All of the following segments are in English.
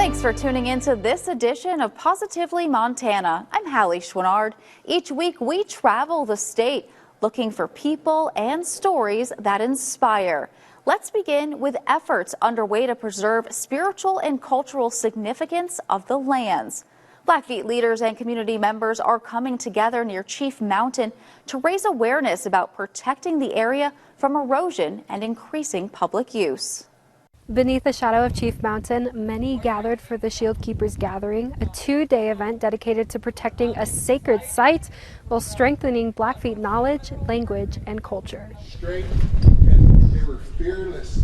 Thanks for tuning in to this edition of Positively Montana. I'm Hallie Schwinnard. Each week we travel the state looking for people and stories that inspire. Let's begin with efforts underway to preserve spiritual and cultural significance of the lands. Blackfeet leaders and community members are coming together near Chief Mountain to raise awareness about protecting the area from erosion and increasing public use. Beneath the shadow of Chief Mountain, many gathered for the Shield Keepers Gathering, a two-day event dedicated to protecting a sacred site while strengthening Blackfeet knowledge, language, and culture.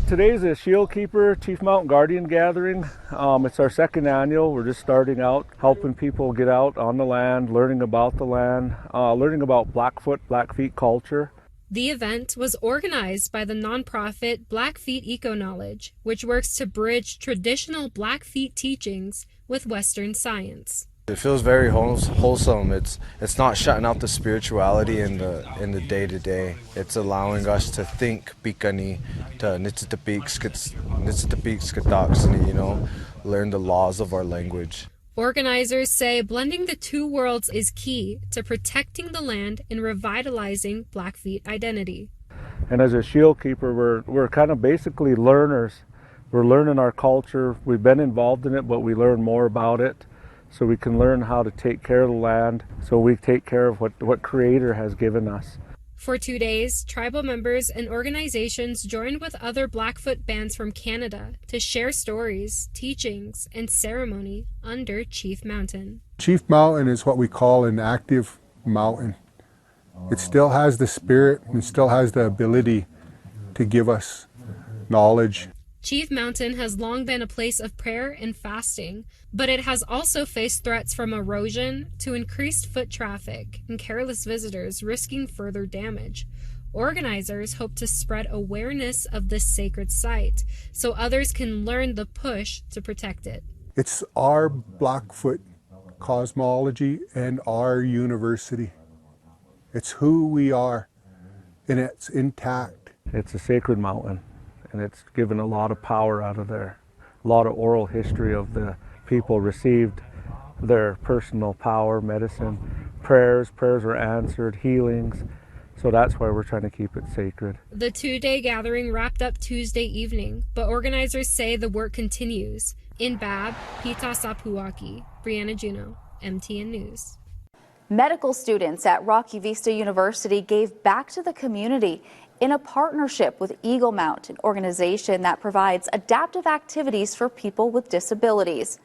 Today's a Shield Keeper Chief Mountain Guardian Gathering. It's our second annual. We're just starting out, helping people get out on the land, learning about the land, learning about Blackfeet culture. The event was organized by the nonprofit Blackfeet Eco-Knowledge, which works to bridge traditional Blackfeet teachings with Western science. It feels very wholesome. It's not shutting out the spirituality in the day-to-day. It's allowing us to think Pikani, to Nitsitapiks, learn the laws of our language. Organizers say blending the two worlds is key to protecting the land and revitalizing Blackfeet identity. And as a Shield Keeper, we're kind of basically learners. We're learning our culture. We've been involved in it, but we learn more about it so we can learn how to take care of the land, so we take care of what Creator has given us. For 2 days, tribal members and organizations joined with other Blackfoot bands from Canada to share stories, teachings, and ceremony under Chief Mountain. Chief Mountain is what we call an active mountain. It still has the spirit and still has the ability to give us knowledge. Chief Mountain has long been a place of prayer and fasting, but it has also faced threats from erosion to increased foot traffic and careless visitors risking further damage. Organizers hope to spread awareness of this sacred site so others can learn the push to protect it. It's our Blackfoot cosmology and our university. It's who we are, and it's intact. It's a sacred mountain, and it's given a lot of power out of there. A lot of oral history of the people received their personal power, medicine, prayers were answered, healings. So that's why we're trying to keep it sacred. The two-day gathering wrapped up Tuesday evening, but organizers say the work continues. In Bab, Pita Sapuaki, Brianna Juneau, MTN News. Medical students at Rocky Vista University gave back to the community in a partnership with Eagle Mount, an organization that provides adaptive activities for people with disabilities.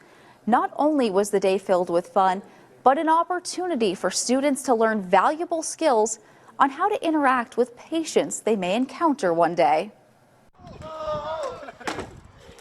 Not only was the day filled with fun, but an opportunity for students to learn valuable skills on how to interact with patients they may encounter one day.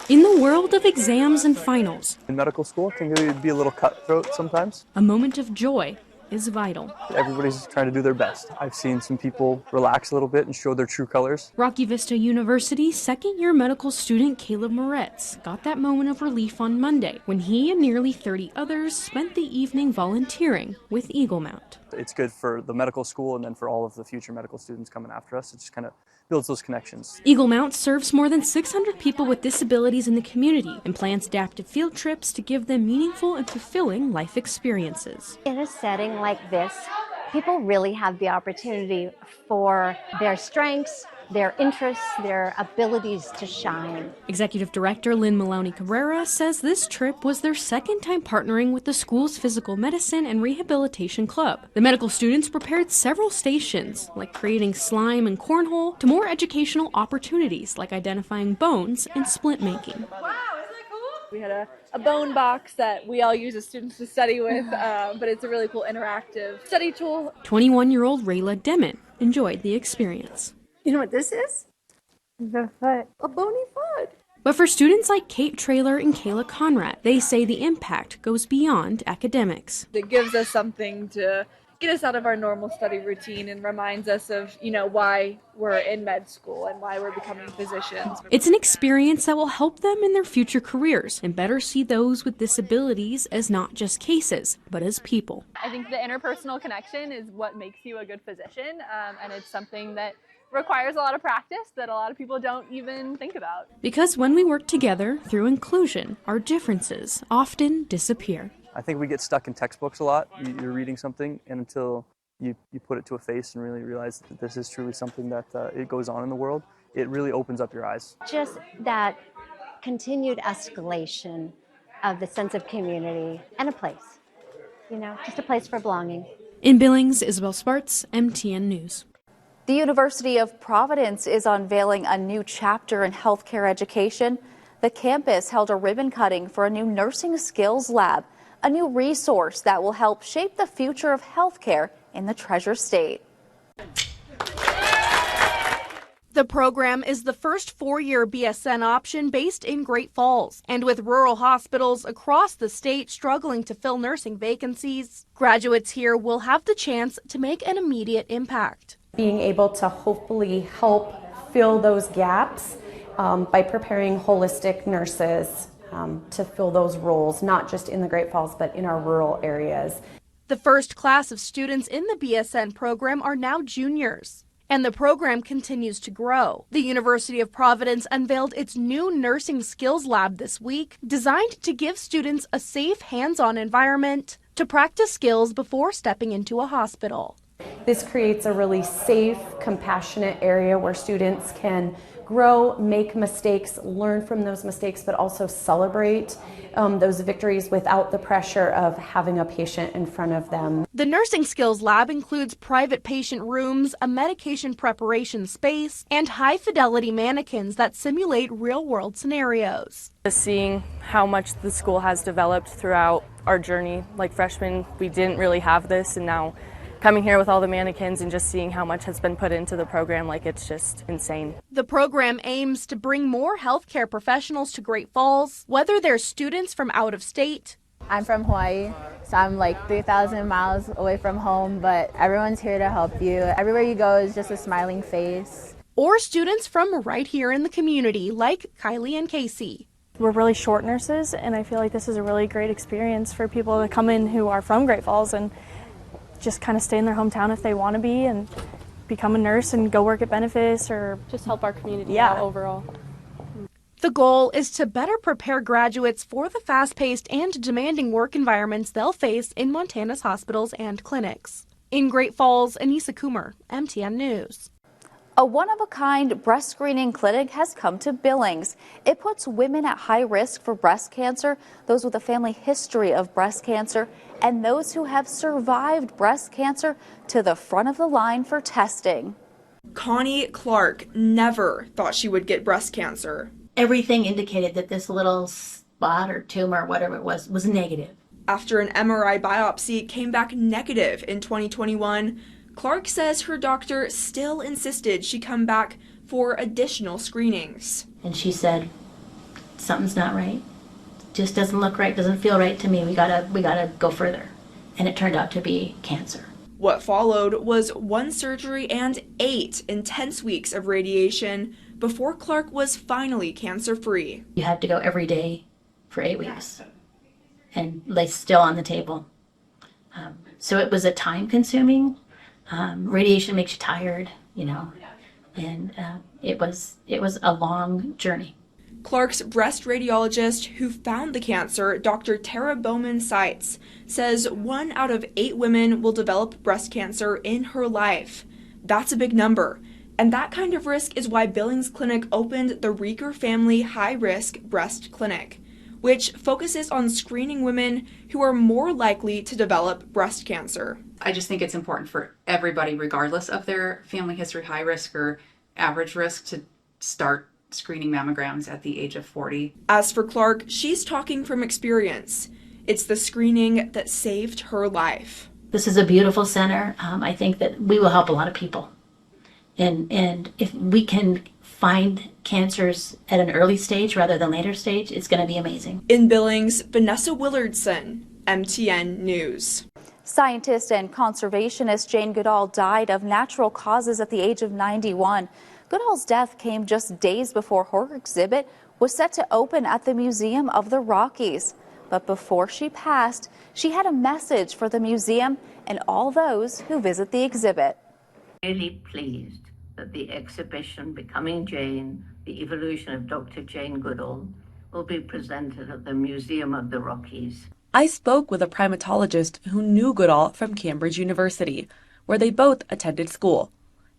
In the world of exams and finals, in medical school, it can be a little cutthroat sometimes. A moment of joy is vital. Everybody's trying to do their best. I've seen some people relax a little bit and show their true colors. Rocky Vista University second-year medical student Caleb Moretz got that moment of relief on Monday when he and nearly 30 others spent the evening volunteering with Eagle Mount. It's good for the medical school and then for all of the future medical students coming after us. It just kind of builds those connections. Eagle Mount serves more than 600 people with disabilities in the community and plans adaptive field trips to give them meaningful and fulfilling life experiences. In a setting like this, people really have the opportunity for their strengths, their interests, their abilities to shine. Executive Director Lynn Maloney Cabrera says this trip was their second time partnering with the school's Physical Medicine and Rehabilitation Club. The medical students prepared several stations, like creating slime and cornhole, to more educational opportunities like identifying bones and splint making. Wow, isn't that cool? We had a bone box that we all use as students to study with, but it's a really cool interactive study tool. 21-year-old Rayla Demett enjoyed the experience. You know what this is? The foot. A bony foot. But for students like Kate Traylor and Kayla Conrad, they say the impact goes beyond academics. It gives us something to get us out of our normal study routine and reminds us of, why we're in med school and why we're becoming physicians. It's an experience that will help them in their future careers and better see those with disabilities as not just cases, but as people. I think the interpersonal connection is what makes you a good physician, and it's something that requires a lot of practice that a lot of people don't even think about. Because when we work together through inclusion, our differences often disappear. I think we get stuck in textbooks a lot. You're reading something, and until you put it to a face and really realize that this is truly something that it goes on in the world, it really opens up your eyes. Just that continued escalation of the sense of community and a place, just a place for belonging. In Billings, Isabel Sparts, MTN News. The University of Providence is unveiling a new chapter in healthcare education. The campus held a ribbon cutting for a new nursing skills lab, a new resource that will help shape the future of healthcare in the Treasure State. The program is the first four-year BSN option based in Great Falls, and with rural hospitals across the state struggling to fill nursing vacancies, graduates here will have the chance to make an immediate impact. Being able to hopefully help fill those gaps by preparing holistic nurses to fill those roles, not just in the Great Falls, but in our rural areas. The first class of students in the BSN program are now juniors, and the program continues to grow. The University of Providence unveiled its new nursing skills lab this week, designed to give students a safe, hands-on environment to practice skills before stepping into a hospital. This creates a really safe, compassionate area where students can grow, make mistakes, learn from those mistakes, but also celebrate those victories without the pressure of having a patient in front of them. The Nursing Skills Lab includes private patient rooms, a medication preparation space, and high-fidelity mannequins that simulate real-world scenarios. Seeing how much the school has developed throughout our journey, like freshmen, we didn't really have this, and now coming here with all the mannequins and just seeing how much has been put into the program, like it's just insane. The program aims to bring more healthcare professionals to Great Falls, whether they're students from out of state. I'm from Hawaii, so I'm like 3,000 miles away from home, but everyone's here to help you. Everywhere you go is just a smiling face. Or students from right here in the community, like Kylie and Casey. We're really short nurses, and I feel like this is a really great experience for people to come in who are from Great Falls and just kind of stay in their hometown if they want to be and become a nurse and go work at Benefice or just help our community out overall. The goal is to better prepare graduates for the fast-paced and demanding work environments they'll face in Montana's hospitals and clinics. In Great Falls, Anissa Coomer, MTN News. A one-of-a-kind breast screening clinic has come to Billings. It puts women at high risk for breast cancer, those with a family history of breast cancer, and those who have survived breast cancer to the front of the line for testing. Connie Clark never thought she would get breast cancer. Everything indicated that this little spot or tumor, whatever it was negative. After an MRI biopsy came back negative in 2021, Clark says her doctor still insisted she come back for additional screenings. And she said, something's not right. Just doesn't look right, doesn't feel right to me. We gotta go further. And it turned out to be cancer. What followed was one surgery and 8 intense weeks of radiation before Clark was finally cancer-free. You have to go every day for 8 weeks. And lay still on the table. So it was a time-consuming. Radiation makes you tired, and it was a long journey. Clark's breast radiologist who found the cancer, Dr. Tara Bowman Seitz, says 1 out of 8 women will develop breast cancer in her life. That's a big number. And that kind of risk is why Billings Clinic opened the Rieger Family High Risk Breast Clinic, which focuses on screening women who are more likely to develop breast cancer. I just think it's important for everybody, regardless of their family history, high risk or average risk, to start screening mammograms at the age of 40. As for Clark, she's talking from experience. It's the screening that saved her life. This is a beautiful center. I think that we will help a lot of people. And if we can find cancers at an early stage rather than later stage, it's going to be amazing. In Billings, Vanessa Willardson, MTN News. Scientist and conservationist Jane Goodall died of natural causes at the age of 91. Goodall's death came just days before her exhibit was set to open at the Museum of the Rockies. But before she passed, she had a message for the museum and all those who visit the exhibit. Really pleased that the exhibition Becoming Jane, the evolution of Dr. Jane Goodall, will be presented at the Museum of the Rockies. I spoke with a primatologist who knew Goodall from Cambridge University, where they both attended school,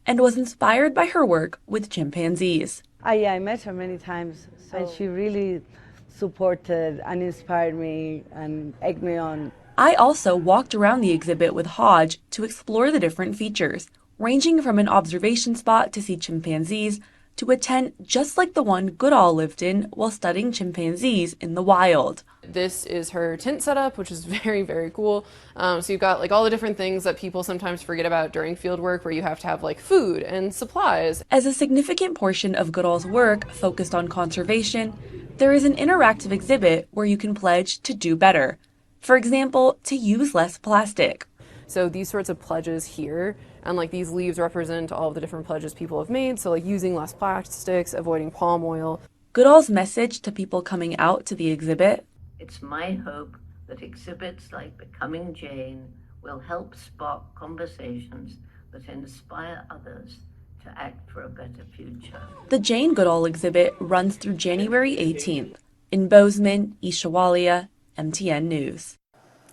and was inspired by her work with chimpanzees. I met her many times, and she really supported and inspired me and egged me on. I also walked around the exhibit with Hodge to explore the different features, ranging from an observation spot to see chimpanzees to a tent just like the one Goodall lived in while studying chimpanzees in the wild. This is her tent setup, which is very, very cool. So you've got like all the different things that people sometimes forget about during field work, where you have to have like food and supplies. As a significant portion of Goodall's work focused on conservation, there is an interactive exhibit where you can pledge to do better. For example, to use less plastic. So these sorts of pledges here, and like these leaves represent all of the different pledges people have made. So like using less plastics, avoiding palm oil. Goodall's message to people coming out to the exhibit: It's my hope that exhibits like Becoming Jane will help spark conversations that inspire others to act for a better future. The Jane Goodall exhibit runs through January 18th in Bozeman, Ishawalia, MTN News.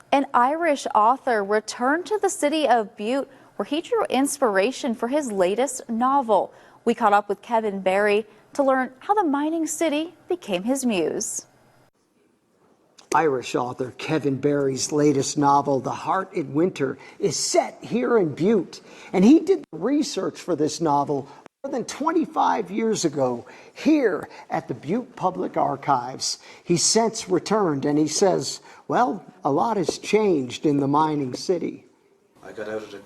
An Irish author returned to the city of Butte, where he drew inspiration for his latest novel. We caught up with Kevin Barry to learn how the mining city became his muse. Irish author Kevin Barry's latest novel, The Heart in Winter, is set here in Butte. And he did the research for this novel more than 25 years ago here at the Butte Public Archives. He's since returned, and he says, well, a lot has changed in the mining city. I got out of the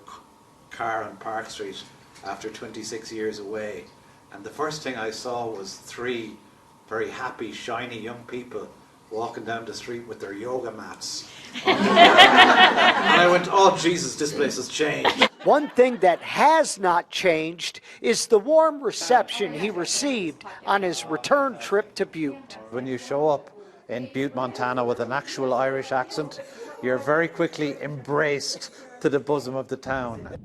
car on Park Street after 26 years away, and the first thing I saw was 3 very happy, shiny young people walking down the street with their yoga mats. And I went, oh Jesus, this place has changed. One thing that has not changed is the warm reception he received on his return trip to Butte. When you show up in Butte, Montana with an actual Irish accent, you're very quickly embraced to the bosom of the town.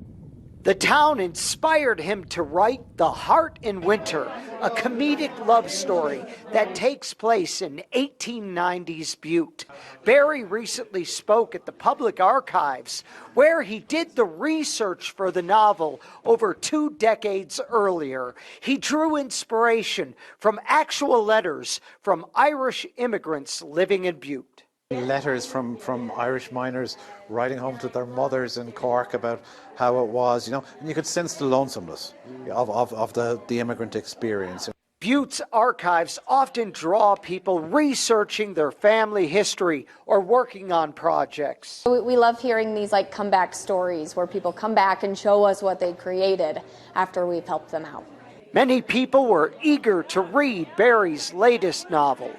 The town inspired him to write The Heart in Winter, a comedic love story that takes place in 1890s Butte. Barry recently spoke at the Public Archives, where he did the research for the novel over 2 decades earlier. He drew inspiration from actual letters from Irish immigrants living in Butte. Letters from Irish miners writing home to their mothers in Cork about how it was, and you could sense the lonesomeness of the immigrant experience. Butte's archives often draw people researching their family history or working on projects. We love hearing these like comeback stories where people come back and show us what they created after we've helped them out. Many people were eager to read Barry's latest novel.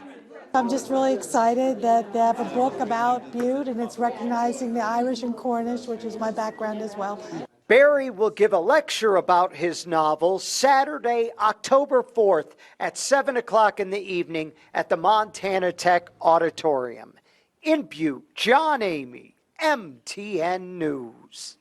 I'm just really excited that they have a book about Butte, and it's recognizing the Irish and Cornish, which is my background as well. Barry will give a lecture about his novel Saturday, October 4th at 7 o'clock in the evening at the Montana Tech Auditorium. In Butte, John Amy, MTN News.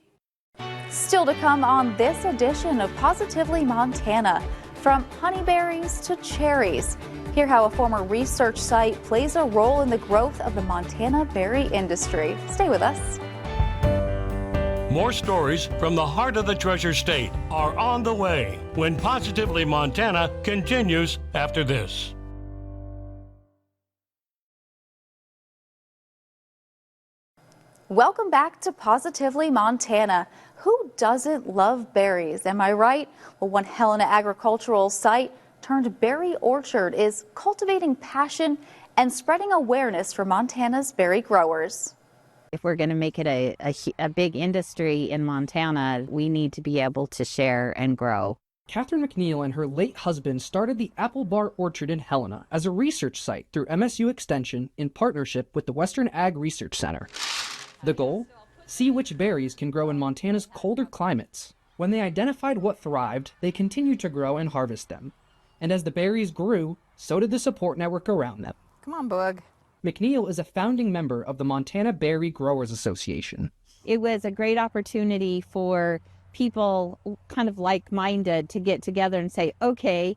Still to come on this edition of Positively Montana, from honeyberries to cherries. Hear how a former research site plays a role in the growth of the Montana berry industry. Stay with us. More stories from the heart of the Treasure State are on the way when Positively Montana continues after this. Welcome back to Positively Montana. Who doesn't love berries? Am I right? Well, one Helena agricultural site turned berry orchard is cultivating passion and spreading awareness for Montana's berry growers. If we're going to make it a big industry in Montana, we need to be able to share and grow. Catherine McNeil and her late husband started the Apple Bar Orchard in Helena as a research site through MSU Extension in partnership with the Western Ag Research Center. The goal? See which berries can grow in Montana's colder climates. When they identified what thrived, they continued to grow and harvest them. And as the berries grew, so did the support network around them. Come on, Boog. McNeil is a founding member of the Montana Berry Growers Association. It was a great opportunity for people kind of like-minded to get together and say, okay,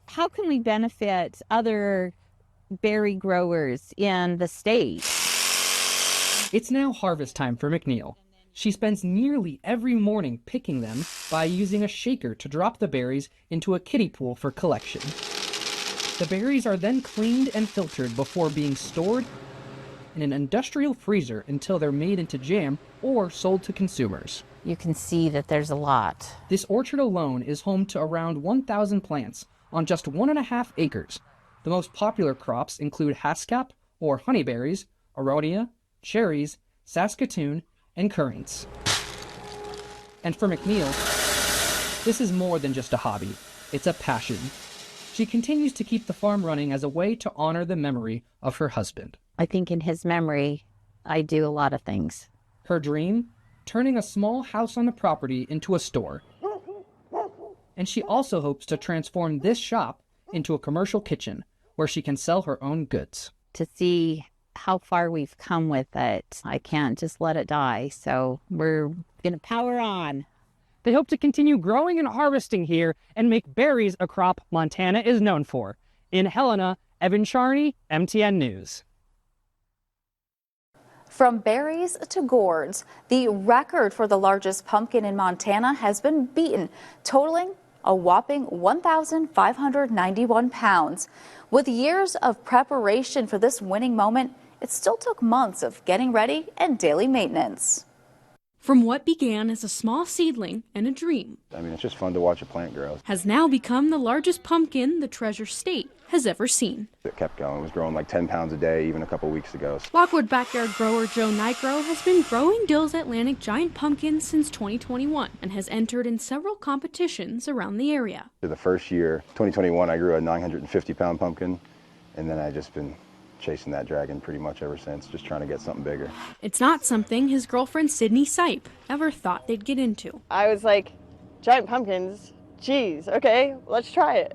how can we benefit other berry growers in the state? It's now harvest time for McNeil. She spends nearly every morning picking them by using a shaker to drop the berries into a kiddie pool for collection. The berries are then cleaned and filtered before being stored in an industrial freezer until they're made into jam or sold to consumers. You can see that there's a lot. This orchard alone is home to around 1,000 plants on just 1.5 acres. The most popular crops include haskap or honeyberries, aronia, cherries, Saskatoon, and currants. And for McNeil, this is more than just a hobby. It's a passion. She continues to keep the farm running as a way to honor the memory of her husband. I think in his memory, I do a lot of things. Her dream? Turning a small house on the property into a store. And she also hopes to transform this shop into a commercial kitchen where she can sell her own goods. To see how far we've come with it, I can't just let it die. So we're going to power on. They hope to continue growing and harvesting here and make berries a crop Montana is known for. In Helena, Evan Charney, MTN News. From berries to gourds, the record for the largest pumpkin in Montana has been beaten, totaling a whopping 1,591 pounds. With years of preparation for this winning moment, it still took months of getting ready and daily maintenance. From what began as a small seedling and a dream, I mean, it's just fun to watch a plant grow. has now become the largest pumpkin the Treasure State has ever seen. It kept going. It was growing like 10 pounds a day even a couple weeks ago. Lockwood backyard grower Joe Nigro has been growing Dill's Atlantic giant pumpkins since 2021 and has entered in several competitions around the area. For the first year, 2021, I grew a 950-pound pumpkin, and then I've just been chasing that dragon pretty much ever since, just trying to get something bigger. It's not something his girlfriend Sydney Sipe ever thought they'd get into. I was like, giant pumpkins? Geez, okay, let's try it.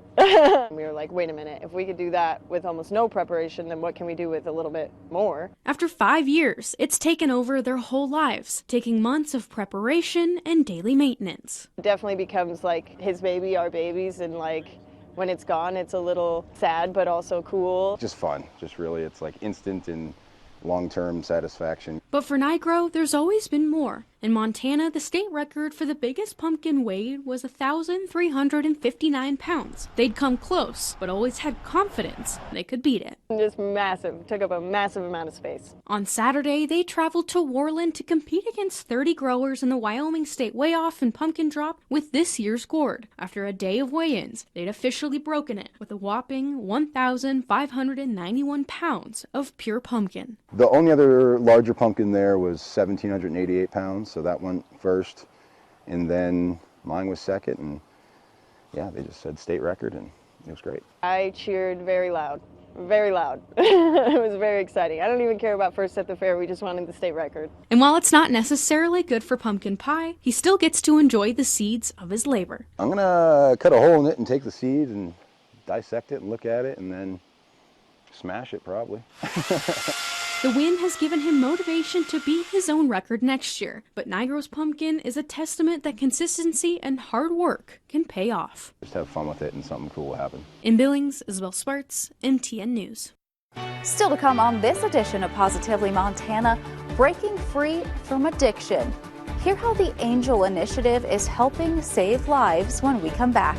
We were like, wait a minute, if we could do that with almost no preparation, then what can we do with a little bit more? After 5 years, it's taken over their whole lives, taking months of preparation and daily maintenance. It definitely becomes like his baby, our babies, and like when it's gone, it's a little sad, but also cool. Just fun. Just really, it's like instant and long-term satisfaction. But for Nigro, there's always been more. In Montana, the state record for the biggest pumpkin weighed was 1,359 pounds. They'd come close, but always had confidence they could beat it. Just massive, took up a massive amount of space. On Saturday, they traveled to Worland to compete against 30 growers in the Wyoming State Weigh-Off and Pumpkin Drop with this year's gourd. After a day of weigh-ins, they'd officially broken it with a whopping 1,591 pounds of pure pumpkin. The only other larger pumpkin there was 1,788 pounds, so that went first, and then mine was second, and yeah, they just said state record, and it was great. I cheered very loud, very loud. It was very exciting. I don't even care about first at the fair, we just wanted the state record. And while it's not necessarily good for pumpkin pie, he still gets to enjoy the seeds of his labor. I'm gonna cut a hole in it and take the seed and dissect it and look at it, and then smash it probably. The win has given him motivation to beat his own record next year, but Nigro's pumpkin is a testament that consistency and hard work can pay off. Just have fun with it and something cool will happen. In Billings, Isabel Sparts, MTN News. Still to come on this edition of Positively Montana, breaking free from addiction. Hear how the Angel Initiative is helping save lives when we come back.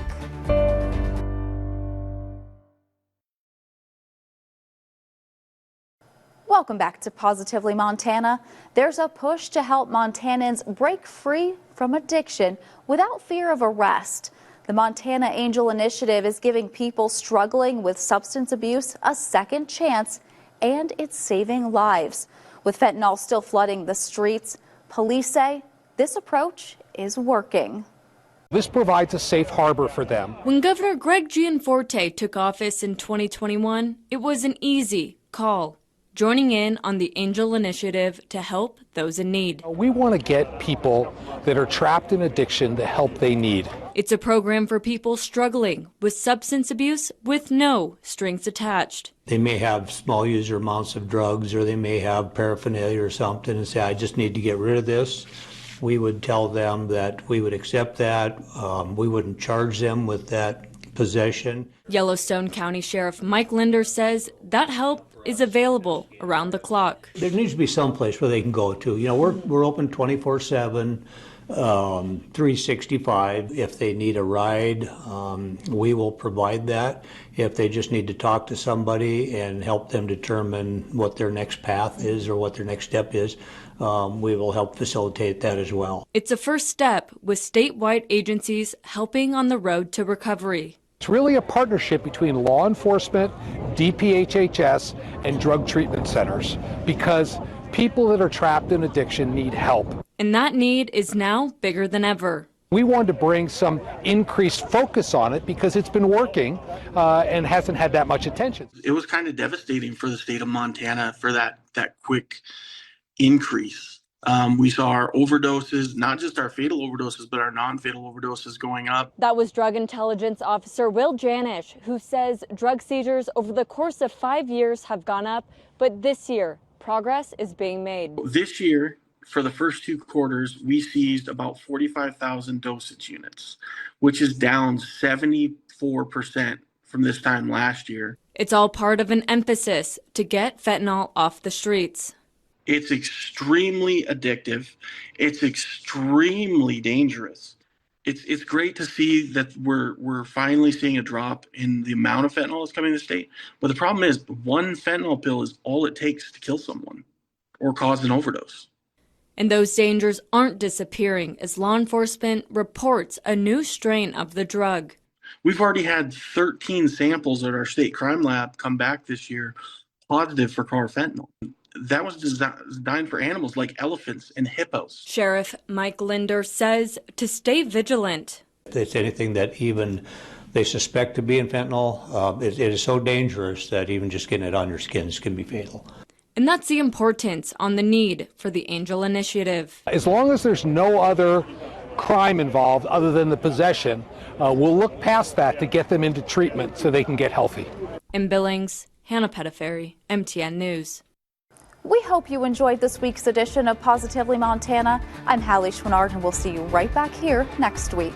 Welcome back to Positively Montana. There's a push to help Montanans break free from addiction without fear of arrest. The Montana Angel Initiative is giving people struggling with substance abuse a second chance, and it's saving lives. With fentanyl still flooding the streets, police say this approach is working. This provides a safe harbor for them. When Governor Greg Gianforte took office in 2021, it was an easy call, joining in on the Angel Initiative to help those in need. We want to get people that are trapped in addiction the help they need. It's a program for people struggling with substance abuse with no strings attached. They may have small user amounts of drugs, or they may have paraphernalia or something and say, I just need to get rid of this. we would tell them that we would accept that. We wouldn't charge them with that possession. Yellowstone County Sheriff Mike Linder says that help is available around the clock. There needs to be some place where they can go to. You know, we're open 24/7, 365. If they need a ride, we will provide that. If they just need to talk to somebody and help them determine what their next path is or what their next step is, we will help facilitate that as well. It's a first step with statewide agencies helping on the road to recovery. It's really a partnership between law enforcement, DPHHS, and drug treatment centers, because people that are trapped in addiction need help. And that need is now bigger than ever. We wanted to bring some increased focus on it because it's been working and hasn't had that much attention. It was kind of devastating for the state of Montana for that quick increase. We saw our overdoses, not just our fatal overdoses, but our non-fatal overdoses going up. That was Drug Intelligence Officer Will Janish, who says drug seizures over the course of 5 years have gone up, but this year, progress is being made. This year, for the first 2 quarters, we seized about 45,000 dosage units, which is down 74% from this time last year. It's all part of an emphasis to get fentanyl off the streets. It's extremely addictive. It's extremely dangerous. It's great to see that we're finally seeing a drop in the amount of fentanyl that's coming to the state. But the problem is, one fentanyl pill is all it takes to kill someone or cause an overdose. And those dangers aren't disappearing as law enforcement reports a new strain of the drug. We've already had 13 samples at our state crime lab come back this year positive for carfentanil. That was designed for animals like elephants and hippos. Sheriff Mike Linder says to stay vigilant. If it's anything that even they suspect to be in fentanyl, it is so dangerous that even just getting it on your skin can be fatal. And that's the importance on the need for the Angel Initiative. As long as there's no other crime involved other than the possession, we'll look past that to get them into treatment so they can get healthy. In Billings, Hannah Pettiferry, MTN News. We hope you enjoyed this week's edition of Positively Montana. I'm Hallie Schwinard, and we'll see you right back here next week.